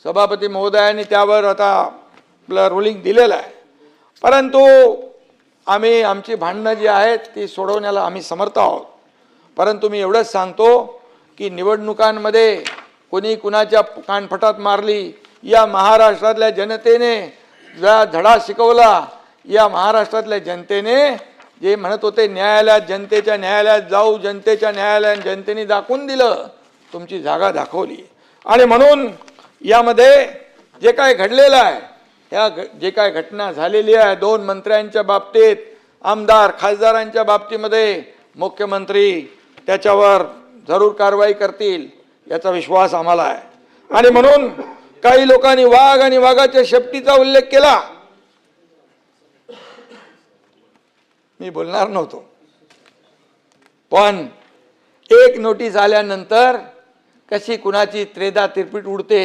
सभापती महोदयांनी त्यावर आता आपलं रुलिंग दिलेलं आहे। परंतु आम्ही आमची भांडणं जी आहेत ती सोडवण्याला आम्ही समर्थ आहोत। परंतु मी एवढंच सांगतो की निवडणुकांमध्ये कोणी कुणाच्या कानफटात मारली, या महाराष्ट्रातल्या जनतेने ज्या धडा शिकवला, या महाराष्ट्रातल्या जनतेने जे म्हणत होते न्यायालयात, जनतेच्या न्यायालयात जाऊ, जनतेच्या न्यायालयात, जनतेने दाखवून दिलं, तुमची जागा दाखवली। आणि म्हणून यामध्ये जे काय घडलेलं आहे, ह्या जे काय घटना झालेली आहे, 2 मंत्र्यांच्या बाबतीत, आमदार खासदारांच्या बाबतीमध्ये मुख्यमंत्री त्याच्यावर जरूर कारवाई करतील याचा विश्वास आम्हाला आहे। आणि म्हणून काही लोकांनी वाघ आणि वाघाच्या शेपटीचा उल्लेख केला, मी बोलणार नव्हतो, पण एक नोटीस आल्यानंतर कशी कुणाची त्रेधा तिरपीट उडते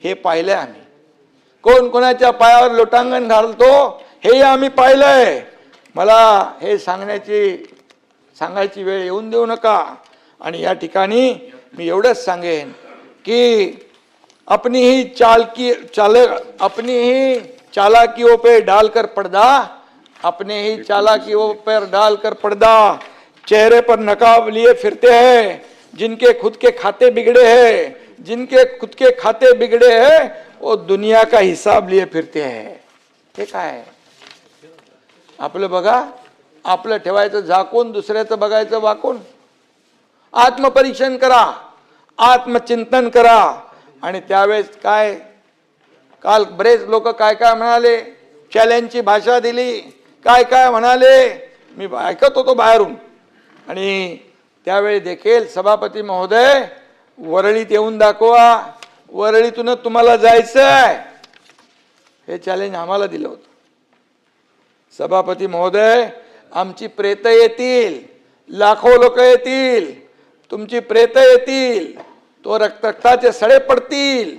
हे पाहिलंय आम्ही। कोण कोणाच्या पायावर लोटांगण घालतो हे आम्ही पाहिलंय। मला हे सांगायची वेळ येऊन देऊ नका। आणि या ठिकाणी मी एवढंच सांगेन की अपनी ही चालाकियों पे डालकर पर्दा, अपने ही चालाकियों पर डालकर पर्दा, चेहरे पर नकाब लिए फिरते हैं जिनके खुद के खाते बिगड़े हैं, जिनके खुद के खाते बिगड़े हैं वो दुनिया का हिसाब लिए फिरते हैं। हे काय आपलं बघा, आपलं ठेवायचं झाकून, दुसऱ्याचं बघायचं वाकून। आत्मपरीक्षण करा, आत्मचिंतन करा। आणि त्यावेळेस काय, काल बरेच लोक काय काय म्हणाले, चॅलेंजची भाषा दिली, काय काय म्हणाले, मी ऐकत होतो बाहेरून। आणि त्यावेळी देखील सभापती महोदय वरळीत येऊन दाखवा, वरळीतून तुम्हाला जायचं आहे, हे चॅलेंज आम्हाला दिलं होतं। सभापती महोदय, आमची प्रेत येतील, लाखो लोक येतील, तुमची प्रेत येतील, तो रक्ताचे सडे पडतील।